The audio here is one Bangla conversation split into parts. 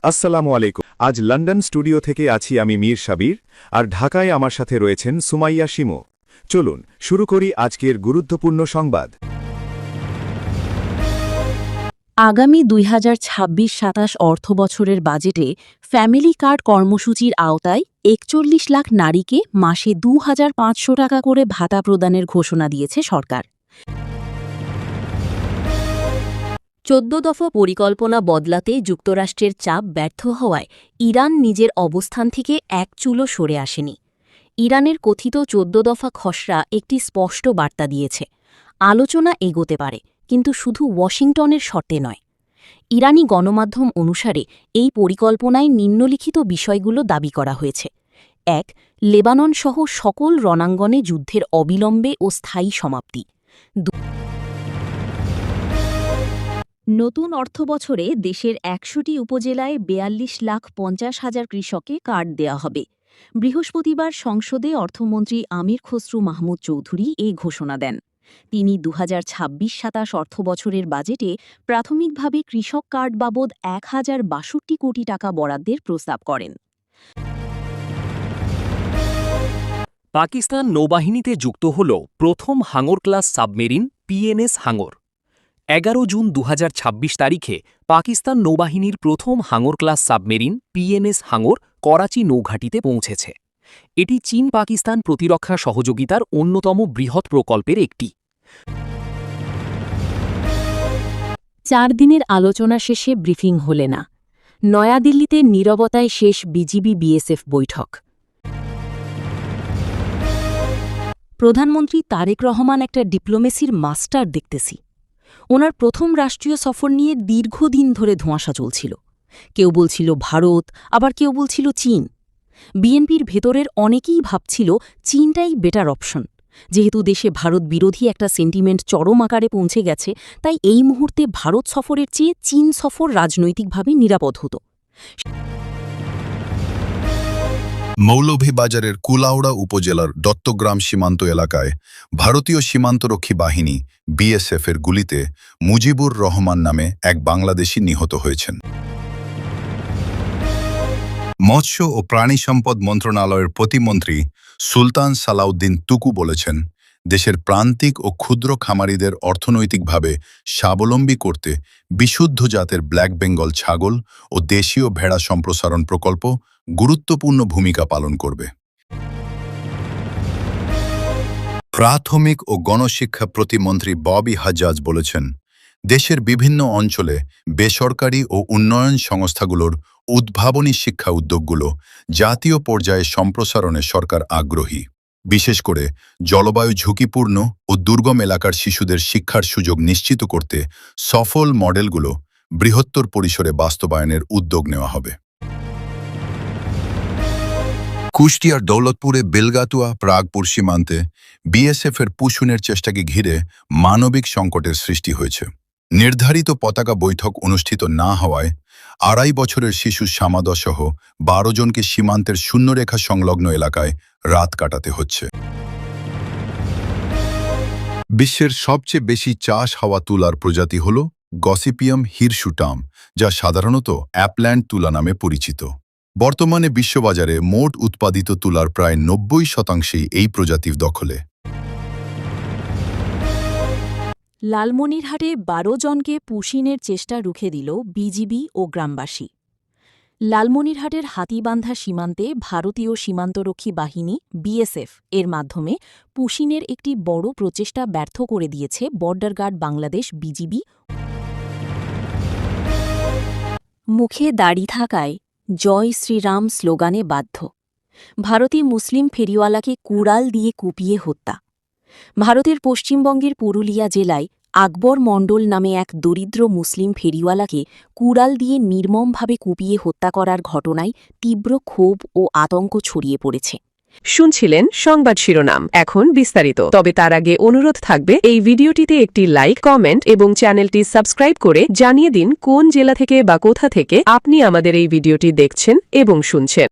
আসসালামু আলাইকুম। আজ লন্ডন স্টুডিও থেকে আছি আমি মীর সাবির, আর ঢাকায় আমার সাথে রয়েছেন সুমাইয়া শিমু। চলুন শুরু করি আজকের গুরুত্বপূর্ণ সংবাদ। আগামী ২০২৬-২৭ অর্থবছরের বাজেটে ফ্যামিলি কার্ড কর্মসূচির আওতায় ৪১ লাখ নারীকে মাসে ২৫০০ টাকা করে ভাতা প্রদানের ঘোষণা দিয়েছে সরকার। ১৪ দফা পরিকল্পনা বদলাতে যুক্তরাষ্ট্রের চাপ ব্যর্থ হওয়ায় ইরান নিজের অবস্থান থেকে এক চুলও সরে আসেনি। ইরানের কথিত ১৪ দফা খসড়া একটি স্পষ্ট বার্তা দিয়েছে, আলোচনা এগোতে পারে, কিন্তু শুধু ওয়াশিংটনের শর্তে নয়। ইরানি গণমাধ্যম অনুসারে এই পরিকল্পনায় নিম্নলিখিত বিষয়গুলো দাবি করা হয়েছে: ১. লেবানন সহ সকল রণাঙ্গনে যুদ্ধের অবিলম্বে ও স্থায়ী সমাপ্তি। নতুন অর্থবছরে দেশের ১০০টি উপজেলায় ৪২,৫০,০০০ কৃষককে কার্ড দেয়া হবে। বৃহস্পতিবার সংসদে অর্থমন্ত্রী আমির খসরু মাহমুদ চৌধুরী এই ঘোষণা দেন। তিনি ২০২৬-২৭ অর্থবছরের বাজেটে প্রাথমিকভাবে কৃষক কার্ড বাবদ ১,০৬২ কোটি টাকা বরাদ্দের প্রস্তাব করেন। পাকিস্তান নৌবাহিনীতে যুক্ত হল প্রথম হাঙর ক্লাস সাবমেরিন পিএনএস হাঙর। ১১ জুন ২০২৬ তারিখে পাকিস্তান নৌবাহিনীর প্রথম হাঙর ক্লাস সাবমেরিন পিএনএস হাঙর করাচি নৌঘাঁটিতে পৌঁছেছে। এটি চীন পাকিস্তান প্রতিরক্ষা সহযোগিতার অন্যতম বৃহৎ প্রকল্পের একটি। ৪ দিনের আলোচনা শেষে ব্রিফিং হলে না। নয়াদিল্লিতে নীরবতায় শেষ বিজিবি বিএসএফ বৈঠক। প্রধানমন্ত্রী তারেক রহমান একটা ডিপ্লোমেসির মাস্টার দেখতেছি। ওনার প্রথম রাষ্ট্রীয় সফর নিয়ে দীর্ঘদিন ধরে ধোঁয়াশা চলছিল। কেউ বলছিল ভারত, আবার কেউ বলছিল চীন। বিএনপির ভেতরের অনেকেই ভাবছিল চীনটাই বেটার অপশন। যেহেতু দেশে ভারত বিরোধী একটা সেন্টিমেন্ট চরম আকারে পৌঁছে গেছে, তাই এই মুহূর্তে ভারত সফরের চেয়ে চীন সফর রাজনৈতিকভাবে নিরাপদ হতো। মৌলভীবাজারের কুলাউড়া উপজেলার দত্তগ্রাম সীমান্ত এলাকায় ভারতীয় সীমান্তরক্ষী বাহিনী বিএসএফের গুলিতে মুজিবুর রহমান নামে এক বাংলাদেশি নিহত হয়েছেন। মৎস্য ও প্রাণী সম্পদ মন্ত্রণালয়ের প্রতিমন্ত্রী সুলতান সালাউদ্দিন তুকু বলেছেন, দেশের প্রান্তিক ও ক্ষুদ্র খামারিদের অর্থনৈতিকভাবে স্বাবলম্বী করতে বিশুদ্ধ জাতের ব্ল্যাক বেঙ্গল ছাগল ও দেশীয় ভেড়া সম্প্রসারণ প্রকল্প গুরুত্বপূর্ণ ভূমিকা পালন করবে। প্রাথমিক ও গণশিক্ষা প্রতিমন্ত্রী ববি হাজ্জাজ বলেছেন, দেশের বিভিন্ন অঞ্চলে বেসরকারি ও উন্নয়ন সংস্থাগুলোর উদ্ভাবনী শিক্ষা উদ্যোগগুলো জাতীয় পর্যায়ে সম্প্রসারণে সরকার আগ্রহী। বিশেষ করে জলবায়ু ঝুঁকিপূর্ণ ও দুর্গম এলাকার শিশুদের শিক্ষার সুযোগ নিশ্চিত করতে সফল মডেলগুলো বৃহত্তর পরিসরে বাস্তবায়নের উদ্যোগ নেওয়া হবে। কুষ্টিয়ার দৌলতপুরে বেলগাতুয়া প্রাগপুর সীমান্তে বিএসএফের পুশুনের চেষ্টাকে ঘিরে মানবিক সংকটের সৃষ্টি হয়েছে। নির্ধারিত পতাকা বৈঠক অনুষ্ঠিত না হওয়ায় ২.৫ বছরের শিশু শ্যামাদসহ ১২ জনকে সীমান্তের শূন্যরেখা সংলগ্ন এলাকায় রাত কাটাতে হচ্ছে। বিশ্বের সবচেয়ে বেশি চাষ হওয়া তুলার প্রজাতি হল গসিপিয়াম হিরসুটাম, যা সাধারণত অ্যাপল্যান্ড তুলা নামে পরিচিত। বর্তমানে বিশ্ববাজারে মোট উৎপাদিত তুলার প্রায় ৯০% এই প্রজাতির দখলে। লালমনিরহাটে ১২ জনকে পুশিনের চেষ্টা রুখে দিল বিজিবি ও গ্রামবাসী। লালমনিরহাটের হাতিবান্ধা সীমান্তে ভারতীয় সীমান্তরক্ষী বাহিনী বিএসএফ এর মাধ্যমে পুশিনের একটি বড় প্রচেষ্টা ব্যর্থ করে দিয়েছে বর্ডার গার্ড বাংলাদেশ বিজিবি। মুখে দাড়ি থাকায় জয় শ্রীরাম স্লোগানে বাধ্য। ভারতীয় মুসলিম ফেরিওয়ালাকে কুড়াল দিয়ে কুপিয়ে হত্যা। ভারতের পশ্চিমবঙ্গের পুরুলিয়া জেলায় আকবর মণ্ডল নামে এক দরিদ্র মুসলিম ফেরিওয়ালাকে কুড়াল দিয়ে নির্মমভাবে কুপিয়ে হত্যা করার ঘটনায় তীব্র ক্ষোভ ও আতঙ্ক ছড়িয়ে পড়েছে। শুনছিলেন সংবাদ শিরোনাম, এখন বিস্তারিত। তবে তার আগে অনুরোধ থাকবে এই ভিডিওটিতে একটি লাইক, কমেন্ট এবং চ্যানেলটি সাবস্ক্রাইব করে জানিয়ে দিন কোন জেলা থেকে বা কোথা থেকে আপনি আমাদের এই ভিডিওটি দেখছেন এবং শুনছেন।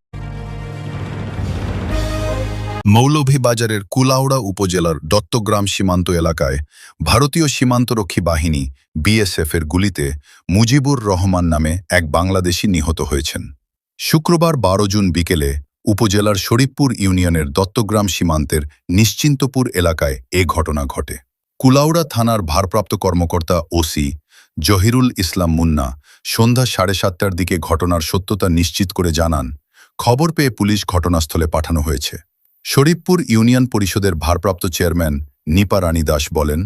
মৌলভীবাজারের কুলাউড়া উপজেলার দত্তগ্রাম সীমান্ত এলাকায় ভারতীয় সীমান্তরক্ষী বাহিনী বিএসএফ এর গুলিতে মুজিবুর রহমান নামে এক বাংলাদেশি নিহত হয়েছেন। শুক্রবার ১২ জুন বিকেলে উপজেলার শরীফপুর ইউনিয়নের দত্তগ্রাম সীমান্তের নিশ্চিন্তপুর এলাকায় এ ঘটনা ঘটে। কুলাউড়া থানার ভারপ্রাপ্ত কর্মকর্তা ওসি জহিরুল ইসলাম মুন্না সন্ধ্যা 7:30টার দিকে ঘটনার সত্যতা নিশ্চিত করে জানান, খবর পেয়ে পুলিশ ঘটনাস্থলে পাঠানো হয়েছে। শরীফপুর ইউনিয়ন পরিষদের ভারপ্রাপ্ত চেয়ারম্যান নিপা রানী দাস বলেন,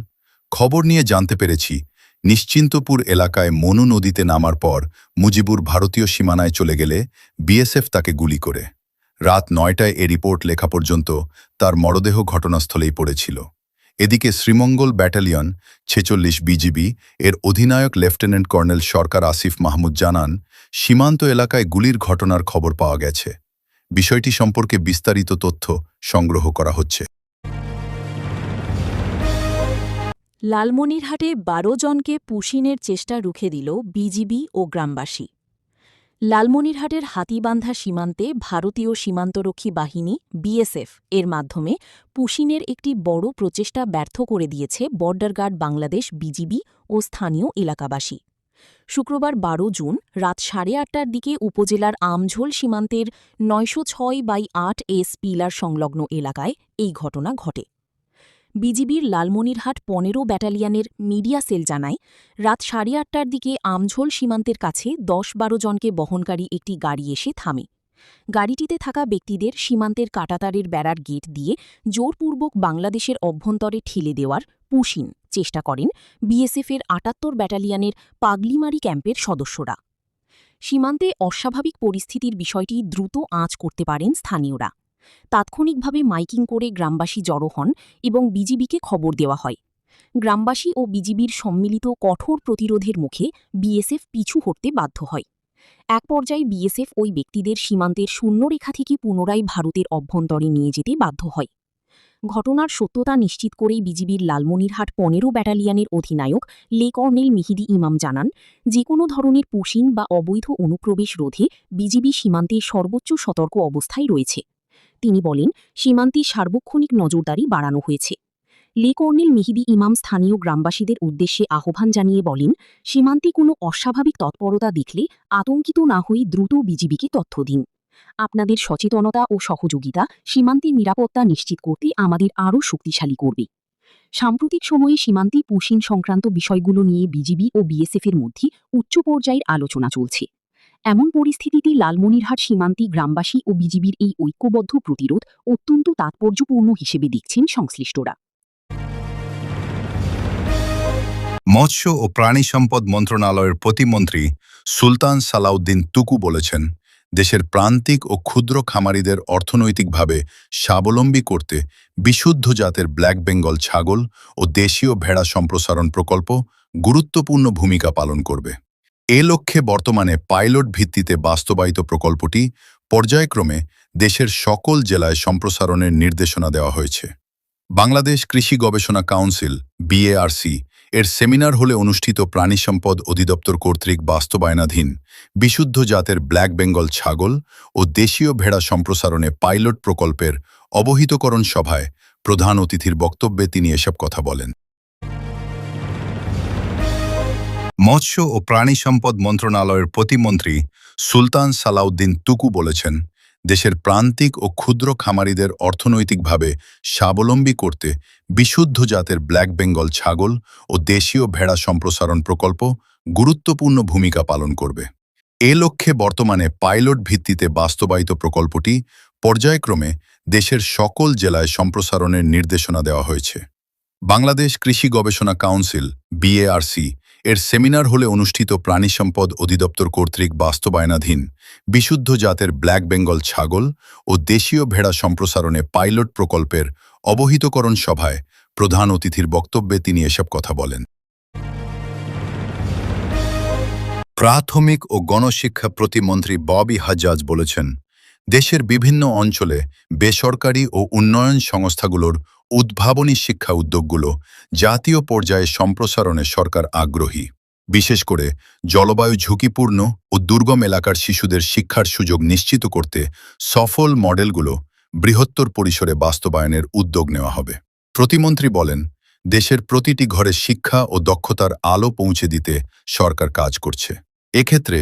খবর নিয়ে জানতে পেরেছি নিশ্চিন্তপুর এলাকায় মনু নদীতে নামার পর মুজিবুর ভারতীয় সীমানায় চলে গেলে বিএসএফ তাকে গুলি করে। রাত 9টায় এ রিপোর্ট লেখা পর্যন্ত তার মরদেহ ঘটনাস্থলেই পড়েছিল। এদিকে শ্রীমঙ্গল ব্যাটালিয়ন 46 বিজিবি এর অধিনায়ক লেফটেন্যান্ট কর্নেল সরকার আসিফ মাহমুদ জানান, সীমান্ত এলাকায় গুলির ঘটনার খবর পাওয়া গেছে। বিষয়টি সম্পর্কে বিস্তারিত তথ্য সংগ্রহ করা হচ্ছে। লালমনিরহাটে ১২ জনকে পুশিনের চেষ্টা রুখে দিল বিজিবি ও গ্রামবাসী। লালমনিরহাটের হাতিবান্ধা সীমান্তে ভারতীয় সীমান্তরক্ষী বাহিনী বিএসএফ এর মাধ্যমে পুশিনের একটি বড় প্রচেষ্টা ব্যর্থ করে দিয়েছে বর্ডার গার্ড বাংলাদেশ বিজিবি ও স্থানীয় এলাকাবাসী। শুক্রবার ১২ জুন রাত 8:30টার দিকে উপজেলার আমঝোল সীমান্তের ৯০৬/৮ এস পিলার সংলগ্ন এলাকায় এই ঘটনা ঘটে। বিজিবির লালমনিরহাট ১৫ ব্যাটালিয়নের মিডিয়া সেল জানায়, রাত 8:30টার দিকে আমঝোল সীমান্তের কাছে ১০-১২ জনকে বহনকারী একটি গাড়ি এসে থামে। গাড়িটিতে থাকা ব্যক্তিদের সীমান্তের কাঁটাতারের বেড়ার গেট দিয়ে জোরপূর্বক বাংলাদেশের অভ্যন্তরে ঠেলে দেওয়ার পুশিন চেষ্টা করেন বিএসএফের ৭৮ ব্যাটালিয়নের পাগলিমারি ক্যাম্পের সদস্যরা। সীমান্তে অস্বাভাবিক পরিস্থিতির বিষয়টি দ্রুত আঁচ করতে পারেন স্থানীয়রা। তাৎক্ষণিকভাবে মাইকিং করে গ্রামবাসী জড়ো হন এবং বিজিবিকে খবর দেওয়া হয়। গ্রামবাসী ও বিজিবির সম্মিলিত কঠোর প্রতিরোধের মুখে বিএসএফ পিছু হটতে বাধ্য হয়। এক পর্যায়ে বিএসএফ ওই ব্যক্তিদের সীমান্তের শূন্যরেখা থেকে পুনরায় ভারতের অভ্যন্তরে নিয়ে যেতে বাধ্য হয়। ঘটনার সত্যতা নিশ্চিত করেই বিজিবির লালমনিরহাট ১৫ ব্যাটালিয়নের অধিনায়ক লে কর্নেল মিহিদি ইমাম জানান, যে কোনো ধরনের পুশিন বা অবৈধ অনুপ্রবেশ রোধে বিজিবি সীমান্তে সর্বোচ্চ সতর্ক অবস্থায় রয়েছে। তিনি বলেন, সীমান্তে সার্বক্ষণিক নজরদারি বাড়ানো হয়েছে। লে কর্নেল মিহিদি ইমাম স্থানীয় গ্রামবাসীদের উদ্দেশ্যে আহ্বান জানিয়ে বলেন, সীমান্তে কোনো অস্বাভাবিক তৎপরতা দেখলে আতঙ্কিত না হয়ে দ্রুত বিজিবিকে তথ্য দিন। আপনাদের সচেতনতা ও সহযোগিতা সীমান্তের নিরাপত্তা নিশ্চিত করতে আমাদের আরও শক্তিশালী করবে। সাম্প্রতিক সময়ে সীমান্তে পুশিন সংক্রান্ত বিষয়গুলো নিয়ে বিজিবি ও বিএসএফের মধ্যে উচ্চ পর্যায়ের আলোচনা চলছে। এমন পরিস্থিতিতে লালমনিরহাট সীমান্তে গ্রামবাসী ও বিজিবির এই ঐক্যবদ্ধ প্রতিরোধ অত্যন্ত তাৎপর্যপূর্ণ হিসেবে দেখছেন সংশ্লিষ্টরা। মৎস্য ও প্রাণী সম্পদ মন্ত্রণালয়ের প্রতিমন্ত্রী সুলতান সালাউদ্দিন তুকু বলেছেন, দেশের প্রান্তিক ও ক্ষুদ্র খামারিদের অর্থনৈতিকভাবে স্বাবলম্বী করতে বিশুদ্ধ জাতের ব্ল্যাক বেঙ্গল ছাগল ও দেশীয় ভেড়া সম্প্রসারণ প্রকল্প গুরুত্বপূর্ণ ভূমিকা পালন করবে। এ লক্ষ্যে বর্তমানে পাইলট ভিত্তিতে বাস্তবায়িত প্রকল্পটি পর্যায়ক্রমে দেশের সকল জেলায় সম্প্রসারণের নির্দেশনা দেওয়া হয়েছে। বাংলাদেশ কৃষি গবেষণা কাউন্সিল বিএআরসি এর সেমিনার হলে অনুষ্ঠিত প্রাণী সম্পদ অধিদপ্তর কর্তৃক বাস্তবায়নাধীন বিশুদ্ধ জাতের ব্ল্যাক বেঙ্গল ছাগল ও দেশীয় ভেড়া সম্প্রসারণে পাইলট প্রকল্পের অবহিতকরণ সভায় প্রধান অতিথির বক্তব্যে তিনি এসব কথা বলেন। মৎস্য ও প্রাণী সম্পদ মন্ত্রণালয়ের প্রতিমন্ত্রী সুলতান সালাউদ্দিন তুকু বলেছেন, দেশের প্রান্তিক ও ক্ষুদ্র খামারিদের অর্থনৈতিকভাবে স্বাবলম্বী করতে বিশুদ্ধ জাতের ব্ল্যাক বেঙ্গল ছাগল ও দেশীয় ভেড়া সম্প্রসারণ প্রকল্প গুরুত্বপূর্ণ ভূমিকা পালন করবে। এ লক্ষ্যে বর্তমানে পাইলট ভিত্তিতে বাস্তবায়িত প্রকল্পটি পর্যায়ক্রমে দেশের সকল জেলায় সম্প্রসারণের নির্দেশনা দেওয়া হয়েছে। বাংলাদেশ কৃষি গবেষণা কাউন্সিল বিএআরসি এর সেমিনার হলে অনুষ্ঠিত প্রাণী সম্পদ অধিদপ্তর কর্তৃক বাস্তবায়নাধীন বিশুদ্ধ জাতের ব্ল্যাক বেঙ্গল ছাগল ও দেশীয় ভেড়া সম্প্রসারণে পাইলট প্রকল্পের অবহিতকরণ সভায় প্রধান অতিথির বক্তব্যে তিনি এসব কথা বলেন। প্রাথমিক ও গণশিক্ষা প্রতিমন্ত্রী ববি হাজ্জাজ বলেছেন, দেশের বিভিন্ন অঞ্চলে বেসরকারি ও উন্নয়ন সংস্থাগুলোর উদ্ভাবনী শিক্ষা উদ্যোগগুলো জাতীয় পর্যায়ে সম্প্রসারণে সরকার আগ্রহী। বিশেষ করে জলবায়ু ঝুঁকিপূর্ণ ও দুর্গম এলাকার শিশুদের শিক্ষার সুযোগ নিশ্চিত করতে সফল মডেলগুলো বৃহত্তর পরিসরে বাস্তবায়নের উদ্যোগ নেওয়া হবে। প্রতিমন্ত্রী বলেন, দেশের প্রতিটি ঘরে শিক্ষা ও দক্ষতার আলো পৌঁছে দিতে সরকার কাজ করছে। এক্ষেত্রে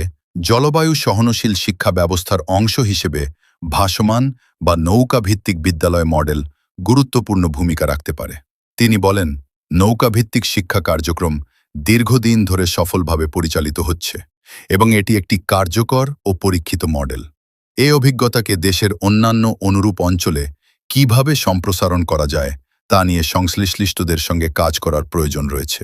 জলবায়ু সহনশীল শিক্ষা ব্যবস্থার অংশ হিসেবে ভাসমান বা নৌকা ভিত্তিক বিদ্যালয় মডেল গুরুত্বপূর্ণ ভূমিকা রাখতে পারে। তিনি বলেন, নৌকা ভিত্তিক শিক্ষা কার্যক্রম দীর্ঘদিন ধরে সফলভাবে পরিচালিত হচ্ছে এবং এটি একটি কার্যকর ও পরীক্ষিত মডেল। এই অভিজ্ঞতাকে দেশের অন্যান্য অনুরূপ অঞ্চলে কিভাবে সম্প্রসারণ করা যায় তা নিয়ে সংশ্লিষ্টদের সঙ্গে কাজ করার প্রয়োজন রয়েছে।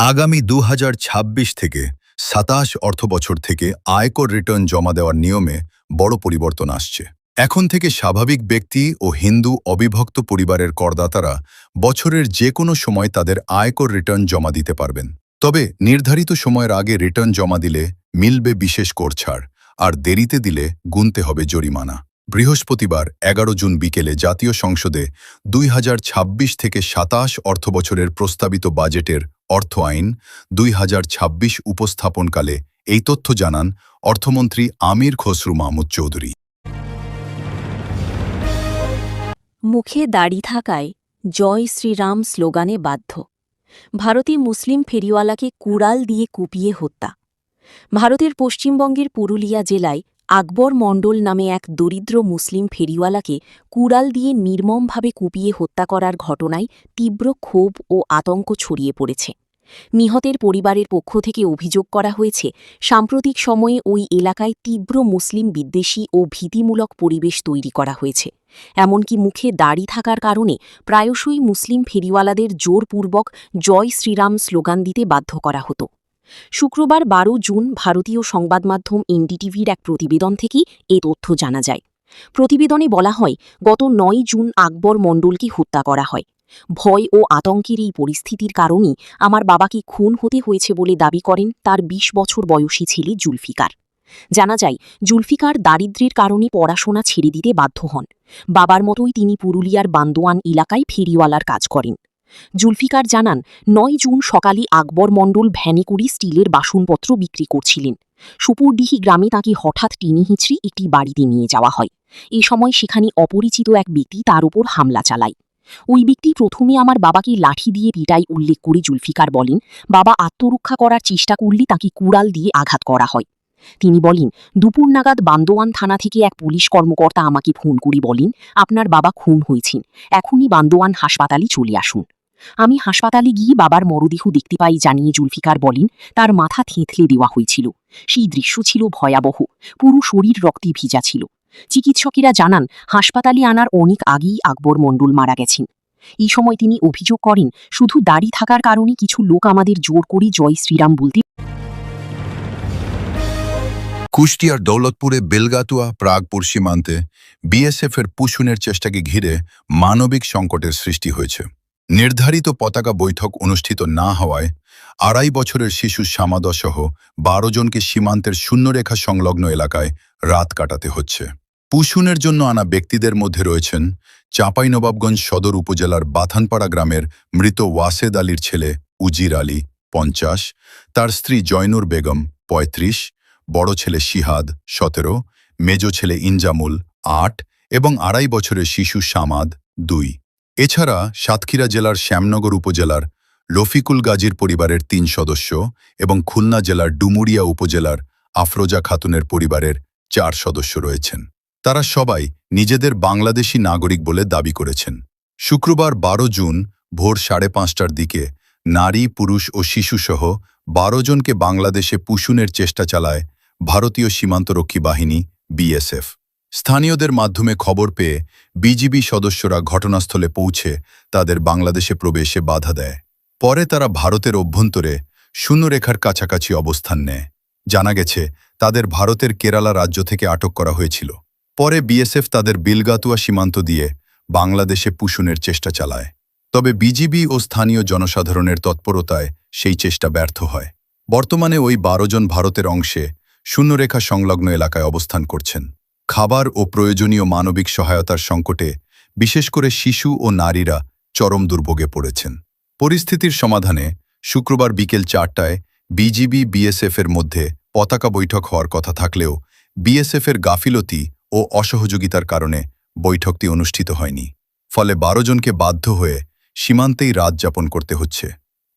আগামী 2026 থেকে 27 অর্থবছর থেকে আয়কর রিটার্ন জমা দেওয়ার নিয়মে বড় পরিবর্তন আসছে। এখন থেকে স্বাভাবিক ব্যক্তি ও হিন্দু অবিভক্ত পরিবারের করদাতারা বছরের যে কোনো সময় তাদের আয়কর রিটার্ন জমা দিতে পারবেন। তবে নির্ধারিত সময়ের আগে রিটার্ন জমা দিলে মিলবে বিশেষ কর ছাড়, আর দেরিতে দিলে গুনতে হবে জরিমানা। বৃহস্পতিবার 11 জুন বিকেলে জাতীয় সংসদে 2026 থেকে 27 অর্থবছরের প্রস্তাবিত বাজেটের অর্থ আইন 2026 উপস্থাপনকালে এই তথ্য জানান অর্থমন্ত্রী আমির খসরু মাহমুদ চৌধুরী। মুখে দাড়ি থাকায় জয় শ্রীরাম স্লোগানে বাধ্য। ভারতে মুসলিম ফেরিওয়ালাকে কুড়াল দিয়ে কুপিয়ে হত্যা। ভারতের পশ্চিমবঙ্গের পুরুলিয়া জেলায় আকবর মণ্ডল নামে এক দরিদ্র মুসলিম ফেরিওয়ালাকে কুড়াল দিয়ে নির্মমভাবে কুপিয়ে হত্যা করার ঘটনায় তীব্র ক্ষোভ ও আতঙ্ক ছড়িয়ে পড়েছে। নিহতের পরিবারের পক্ষ থেকে অভিযোগ করা হয়েছে, সাম্প্রতিক সময়ে ওই এলাকায় তীব্র মুসলিম বিদ্বেষী ও ভীতিমূলক পরিবেশ তৈরি করা হয়েছে। এমনকি মুখে দাড়ি থাকার কারণে প্রায়শই মুসলিম ফেরিওয়ালাদের জোরপূর্বক জয় শ্রীরাম স্লোগান দিতে বাধ্য করা হতো। শুক্রবার 12 জুন ভারতীয় সংবাদমাধ্যম এনডিটিভির এক প্রতিবেদন থেকেই এ তথ্য জানা যায়। প্রতিবেদনে বলা হয়, গত 9 জুন আকবর মণ্ডলকে হত্যা করা হয়। ভয় ও আতঙ্কের এই পরিস্থিতির কারণেই আমার বাবাকে খুন হতে হয়েছে বলে দাবি করেন তার 20 বছর বয়সী ছেলে জুলফিকার। জানা যায়, জুলফিকার দারিদ্র্যের কারণে পড়াশোনা ছেড়ে দিতে বাধ্য হন। বাবার মতোই তিনি পুরুলিয়ার বান্দোয়ান এলাকায় ফেরিওয়ালার কাজ করেন। জুলফিকার জানান, 9 জুন সকালে আকবর মণ্ডল ভ্যানে করে স্টিলের বাসনপত্র বিক্রি করছিলেন। সুপুরডিহি গ্রামে তাঁকে হঠাৎ টেনে হিঁচড়ে একটি বাড়িতে নিয়ে যাওয়া হয়। এ সময় সেখানে অপরিচিত এক ব্যক্তি তার উপর হামলা চালায়। ওই ব্যক্তি প্রথমে আমার বাবাকে লাঠি দিয়ে পিটায় উল্লেখ করে জুলফিকার বলেন, বাবা আত্মরক্ষা করার চেষ্টা করলে তাকে কুড়াল দিয়ে আঘাত করা হয়। তিনি বলেন, দুপুর নাগাদ বান্দোয়ান থানা থেকে এক পুলিশ কর্মকর্তা আমাকে ফোন করে বলেন, আপনার বাবা খুন হয়েছেন, এখনই বান্দোয়ান হাসপাতালে চলে আসুন। আমি হাসপাতালে গিয়ে বাবার মরদেহ দেখতে পাই জানিয়ে জুলফিকার বলেন, তার মাথা থেঁতলে দেওয়া হয়েছিল। সেই দৃশ্য ছিল ভয়াবহ, পুরো শরীর রক্তে ভিজা ছিল। চিকিৎসকেরা জানান, হাসপাতালে আনার অনেক আগেই আকবর মণ্ডল মারা গেছেন। এই সময় তিনি অভিযোগ করেন, শুধু দাড়ি থাকার কারণে কিছু লোক আমাদের জোর করে জয় শ্রীরাম বলতে। কুষ্টিয়ার দৌলতপুরে বেলগাতুয়া প্রাগপুর সীমান্তে বিএসএফের পুশুনের চেষ্টাকে ঘিরে মানবিক সংকটের সৃষ্টি হয়েছে। নির্ধারিত পতাকা বৈঠক অনুষ্ঠিত না হওয়ায় 2.5 বছরের শিশু শ্যামাদসহ 12 জনকে সীমান্তের শূন্যরেখা সংলগ্ন এলাকায় রাত কাটাতে হচ্ছে। পুশুনের জন্য আনা ব্যক্তিদের মধ্যে রয়েছেন চাঁপাইনবাবগঞ্জ সদর উপজেলার বাথানপাড়া গ্রামের মৃত ওয়াসেদ আলীর ছেলে উজির আলী 50, তার স্ত্রী জয়নুর বেগম 35, বড় ছেলে শিহাদ 17, মেজ ছেলে ইনজামুল 8 এবং 2.5 বছরের শিশু শামাদ 2। এছাড়া সাতক্ষীরা জেলার শ্যামনগর উপজেলার রফিকুল গাজীর পরিবারের 3 সদস্য এবং খুলনা জেলার ডুমুরিয়া উপজেলার আফরোজা খাতুনের পরিবারের 4 সদস্য রয়েছেন। তারা সবাই নিজেদের বাংলাদেশি নাগরিক বলে দাবি করেছেন। শুক্রবার 12 জুন ভোর 5:30টার দিকে নারী, পুরুষ ও শিশুসহ 12 জনকে বাংলাদেশে পুশুনের চেষ্টা চালায় ভারতীয় সীমান্তরক্ষী বাহিনী বিএসএফ। স্থানীয়দের মাধ্যমে খবর পেয়ে বিজিবি সদস্যরা ঘটনাস্থলে পৌঁছে তাদের বাংলাদেশে প্রবেশে বাধা দেয়। পরে তারা ভারতের অভ্যন্তরে শূন্যরেখার কাছাকাছি অবস্থান নেয়। জানা গেছে, তাদের ভারতের কেরালা রাজ্য থেকে আটক করা হয়েছিল। পরে বিএসএফ তাদের বিলগাতুয়া সীমান্ত দিয়ে বাংলাদেশে পুশুনের চেষ্টা চালায়। তবে বিজিবি ও স্থানীয় জনসাধারণের তৎপরতায় সেই চেষ্টা ব্যর্থ হয়। বর্তমানে ওই 12 জন ভারতের অংশে শূন্যরেখা সংলগ্ন এলাকায় অবস্থান করছেন। খাবার ও প্রয়োজনীয় মানবিক সহায়তার সংকটে বিশেষ করে শিশু ও নারীরা চরম দুর্ভোগে পড়েছেন। পরিস্থিতির সমাধানে শুক্রবার বিকেল 4টায় বিজিবি বিএসএফের মধ্যে পতাকা বৈঠক হওয়ার কথা থাকলেও বিএসএফের গাফিলতি ও অসহযোগিতার কারণে বৈঠকটি অনুষ্ঠিত হয়নি। ফলে 12 জনকে বাধ্য হয়ে সীমান্তেই রাত যাপন করতে হচ্ছে।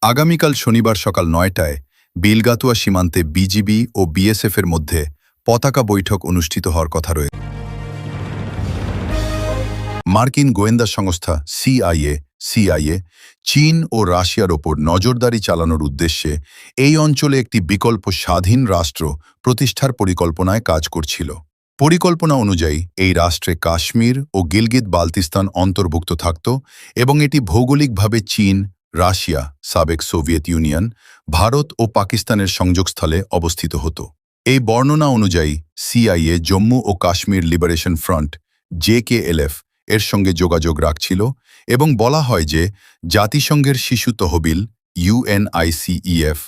আগামীকাল শনিবার সকাল 9টায় বিলগাতুয়া সীমান্তে বিজিবি ও বিএসএফের মধ্যে পতাকা বৈঠক অনুষ্ঠিত হওয়ার কথা রয়েছে। মার্কিন গোয়েন্দা সংস্থা সিআইএ চীন ও রাশিয়ার ওপর নজরদারি চালানোর উদ্দেশ্যে এই অঞ্চলে একটি বিকল্প স্বাধীন রাষ্ট্র প্রতিষ্ঠার পরিকল্পনায় কাজ করছিল। পরিকল্পনা অনুযায়ী এই রাষ্ট্রে কাশ্মীর ও গিলগিত বালতিস্তান অন্তর্ভুক্ত থাকত এবং এটি ভৌগোলিকভাবে চীন, রাশিয়া, সাবেক সোভিয়েত ইউনিয়ন, ভারত ও পাকিস্তানের সংযোগস্থলে অবস্থিত হতো। এই বর্ণনা অনুযায়ী সিআইএ জম্মু ও কাশ্মীর লিবারেশন ফ্রন্ট জেকেএলএফ এর সঙ্গে যোগাযোগ রাখছিল এবং বলা হয় যে জাতিসংঘের শিশু তহবিল ইউএনআইসিইএফ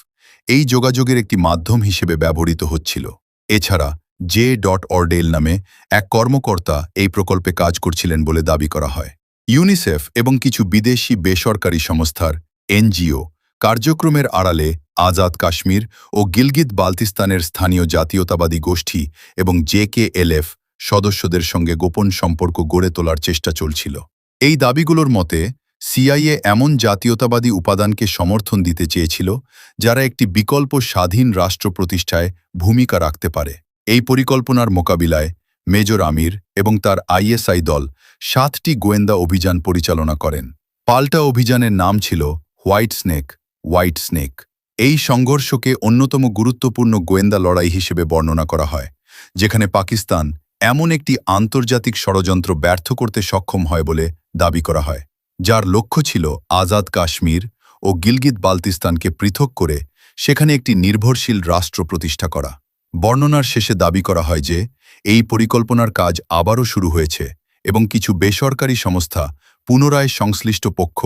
এই যোগাযোগের একটি মাধ্যম হিসেবে ব্যবহৃত হচ্ছিল। এছাড়া জে.অর্ডেল নামে এক কর্মকর্তা এই প্রকল্পে কাজ করছিলেন বলে দাবি করা হয়। ইউনিসেফ এবং কিছু বিদেশি বেসরকারি সংস্থার এনজিও কার্যক্রমের আড়ালে আজাদ কাশ্মীর ও গিলগিত বালতিস্তানের স্থানীয় জাতীয়তাবাদী গোষ্ঠী এবং জেকেএলএফ সদস্যদের সঙ্গে গোপন সম্পর্ক গড়ে তোলার চেষ্টা চলছিল। এই দাবিগুলোর মতে সিআইএ এমন জাতীয়তাবাদী উপাদানকে সমর্থন দিতে চেয়েছিল যারা একটি বিকল্প স্বাধীন রাষ্ট্র প্রতিষ্ঠায় ভূমিকা রাখতে পারে। এই পরিকল্পনার মোকাবিলায় মেজর আমির এবং তার আইএসআই দল 7টি গোয়েন্দা অভিযান পরিচালনা করেন। পাল্টা অভিযানের নাম ছিল হোয়াইট স্নেক। এই সংঘর্ষকে অন্যতম গুরুত্বপূর্ণ গোয়েন্দা লড়াই হিসেবে বর্ণনা করা হয়, যেখানে পাকিস্তান এমন একটি আন্তর্জাতিক ষড়যন্ত্র ব্যর্থ করতে সক্ষম হয় বলে দাবি করা হয়, যার লক্ষ্য ছিল আজাদ কাশ্মীর ও গিলগিত বালতিস্তানকে পৃথক করে সেখানে একটি নির্ভরশীল রাষ্ট্র প্রতিষ্ঠা করা। বর্ণনার শেষে দাবি করা হয় যে এই পরিকল্পনার কাজ আবারও শুরু হয়েছে এবং কিছু বেসরকারি সংস্থা পুনরায় সংশ্লিষ্ট পক্ষ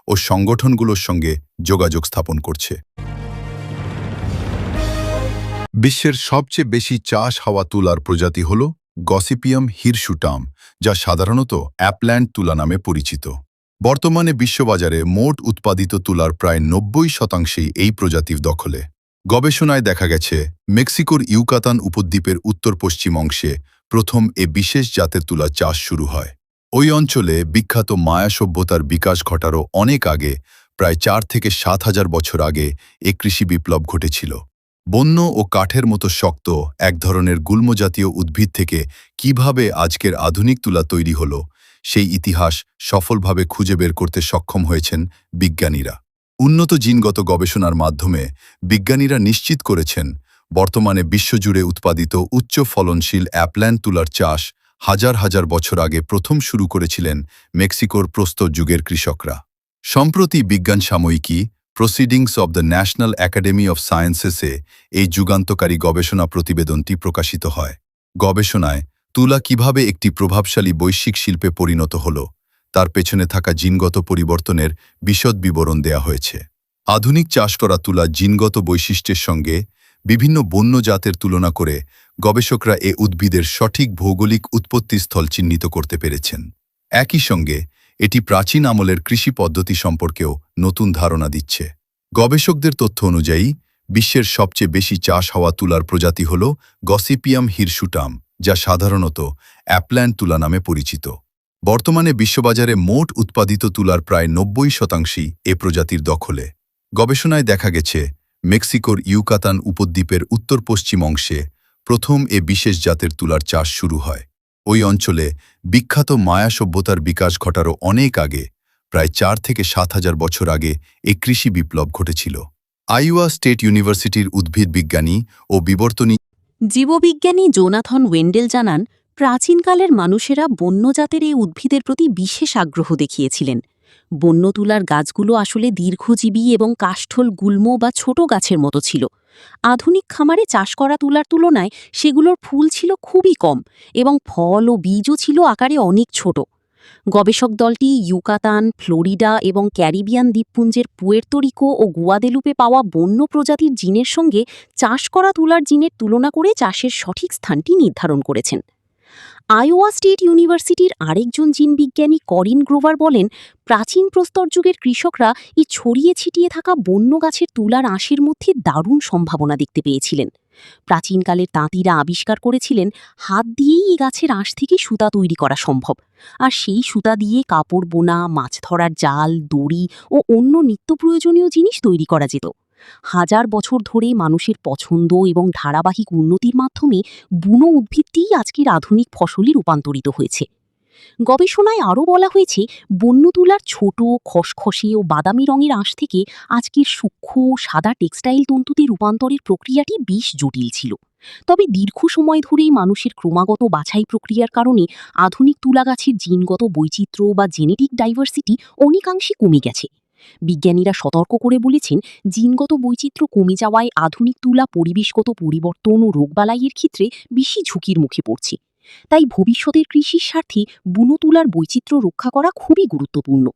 ও সংগঠনগুলোর সঙ্গে যোগাযোগ স্থাপন করছে। বিশ্বের সবচেয়ে বেশি চাষ হওয়া তুলার প্রজাতি হল গসিপিয়াম হিরসুটাম, যা সাধারণত অ্যাপল্যান্ড তুলা নামে পরিচিত। বর্তমানে বিশ্ববাজারে মোট উৎপাদিত তুলার প্রায় 90% এই প্রজাতির দখলে। গবেষণায় দেখা গেছে মেক্সিকোর ইউকাতান উপদ্বীপের উত্তর-পশ্চিম অংশে প্রথম এ বিশেষ জাতের তুলা চাষ শুরু হয়। ওই অঞ্চলে বিখ্যাত মায়া সভ্যতার বিকাশ ঘটারও অনেক আগে, প্রায় 4 থেকে 7 হাজার বছর আগে এ কৃষি বিপ্লব ঘটেছিল। বন্য ও কাঠের মতো শক্ত এক ধরনের গুল্মজাতীয় উদ্ভিদ থেকে কিভাবে আজকের আধুনিক তুলা তৈরি হলো, সেই ইতিহাস সফলভাবে খুঁজে বের করতে সক্ষম হয়েছেন বিজ্ঞানীরা। উন্নত জিনগত গবেষণার মাধ্যমে বিজ্ঞানীরা নিশ্চিত করেছেন বর্তমানে বিশ্বজুড়ে উৎপাদিত উচ্চ ফলনশীল অ্যাপল্যান্ড তুলার চাষ হাজার হাজার বছর আগে প্রথম শুরু করেছিলেন মেক্সিকোর প্রস্তর যুগের কৃষকরা। সম্প্রতি বিজ্ঞান সাময়িকী proceedings of the national academy of সায়েন্সেসে এই যুগান্তকারী গবেষণা প্রতিবেদনটি প্রকাশিত হয়। গবেষণায় তুলা কিভাবে একটি প্রভাবশালী বৈশ্বিক শিল্পে পরিণত হল তার পেছনে থাকা জিনগত পরিবর্তনের বিশদ বিবরণ দেয়া হয়েছে। আধুনিক চাষ করা তুলা জিনগত বৈশিষ্ট্যের সঙ্গে বিভিন্ন বন্য জাতের তুলনা করে গবেষকরা এ উদ্ভিদের সঠিক ভৌগোলিক উৎপত্তিস্থল চিহ্নিত করতে পেরেছেন। একই সঙ্গে এটি প্রাচীন আমলের কৃষি পদ্ধতি সম্পর্কেও নতুন ধারণা দিচ্ছে। গবেষকদের তথ্য অনুযায়ী বিশ্বের সবচেয়ে বেশি চাষ হওয়া তুলার প্রজাতি হল গসিপিয়াম হিরসুটাম, যা সাধারণত অ্যাপল্যান্ড তুলা নামে পরিচিত। বর্তমানে বিশ্ববাজারে মোট উৎপাদিত তুলার প্রায় 90% এ প্রজাতির দখলে। গবেষণায় দেখা গেছে মেক্সিকোর ইউকাতান উপদ্বীপের উত্তর-পশ্চিম অংশে প্রথম এ বিশেষ জাতের তুলার চাষ শুরু হয়। ওই অঞ্চলে বিখ্যাত মায়া সভ্যতার বিকাশ ঘটারও অনেক আগে, প্রায় 4 থেকে 7 হাজার বছর আগে এ কৃষি বিপ্লব ঘটেছিল। আইওয়া স্টেট ইউনিভার্সিটির উদ্ভিদ বিজ্ঞানী ও বিবর্তনী জীববিজ্ঞানী জোনাথন ওয়েন্ডেল জানান, প্রাচীনকালের মানুষেরা বন্য জাতের এই উদ্ভিদের প্রতি বিশেষ আগ্রহ দেখিয়েছিলেন। বন্য তুলার গাছগুলো আসলে দীর্ঘজীবী এবং কাষ্ঠল গুল্ম বা ছোট গাছের মতো ছিল। আধুনিক খামারে চাষ করা তুলার তুলনায় সেগুলোর ফুল ছিল খুবই কম এবং ফল ও বীজও ছিল আকারে অনেক ছোট। গবেষক দলটি ইউকাতান, ফ্লোরিডা এবং ক্যারিবিয়ান দ্বীপপুঞ্জের পুয়ের্তো রিকো ও গুয়াদেলুপে পাওয়া বন্য প্রজাতির জিনের সঙ্গে চাষ করা তুলার জিনের তুলনা করে চাষের সঠিক স্থানটি নির্ধারণ করেছেন। আইওয়া স্টেট ইউনিভার্সিটির আরেকজন জিনবিজ্ঞানী করিন গ্রোভার বলেন, প্রাচীন প্রস্তর যুগের কৃষকরা এই ছড়িয়ে ছিটিয়ে থাকা বন্য গাছের তুলার আঁশের মধ্যে দারুণ সম্ভাবনা দেখতে পেয়েছিলেন। প্রাচীনকালের তাঁতিরা আবিষ্কার করেছিলেন হাত দিয়েই এই গাছের আঁশ থেকে সুতা তৈরি করা সম্ভব, আর সেই সুতা দিয়ে কাপড় বোনা, মাছ ধরার জাল, দড়ি ও অন্য নিত্য প্রয়োজনীয় জিনিস তৈরি করা যেত। হাজার বছর ধরে মানুষের পছন্দ এবং ধারাবাহিক উন্নতির মাধ্যমে বুনো উদ্ভিদটিই আজকের আধুনিক ফসলে রূপান্তরিত হয়েছে। গবেষণায় আরও বলা হয়েছে, বন্য তুলার ছোট, খসখসে ও বাদামি রঙের আঁশ থেকে আজকের সূক্ষ্ম সাদা টেক্সটাইল তন্তুতে রূপান্তরের প্রক্রিয়াটি বেশ জটিল ছিল। তবে দীর্ঘ সময় ধরেই মানুষের ক্রমাগত বাছাই প্রক্রিয়ার কারণে আধুনিক তুলা গাছের জিনগত বৈচিত্র্য বা জেনেটিক ডাইভার্সিটি অনেকাংশে কমে গেছে। বিজ্ঞানীরা সতর্ক করে বলেছেন, জিনগত বৈচিত্র্য কমে যাওয়ায় আধুনিক তুলা পরিবেশগত পরিবর্তন ও রোগবালাইয়ের ক্ষেত্রে বেশি ঝুঁকির মুখে পড়ছে। তাই ভবিষ্যতের কৃষির স্বার্থে বুনো তুলার বৈচিত্র্য রক্ষা করা খুবই গুরুত্বপূর্ণ।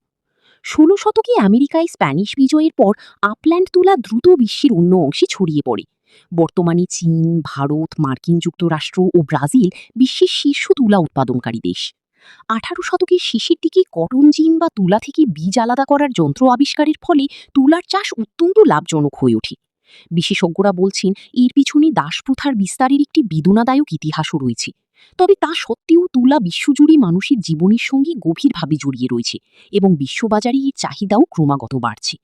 ১৬ শতকে আমেরিকায় স্প্যানিশ বিজয়ের পর আপল্যান্ড তুলা দ্রুত বিশ্বের অন্য অংশে ছড়িয়ে পড়ে। বর্তমানে চীন, ভারত, মার্কিন যুক্তরাষ্ট্র ও ব্রাজিল বিশ্বের শীর্ষ তুলা উৎপাদনকারী দেশ। ১৮ শতকের শেষের দিকে কটন জিন বা তুলা থেকে বীজ আলাদা করার যন্ত্র আবিষ্কারের ফলে তুলার চাষ অত্যন্ত লাভজনক হয়ে ওঠে। বিশেষজ্ঞরা বলছেন, এর পিছনে দাসপ্রথার বিস্তারের একটি বেদনাদায়ক ইতিহাসও রয়েছে। তবে তা সত্ত্বেও তুলা বিশ্বজুড়ে মানুষের জীবনের সঙ্গে গভীরভাবে জড়িয়ে রয়েছে এবং বিশ্ববাজারে এর চাহিদাও ক্রমাগত বাড়ছে।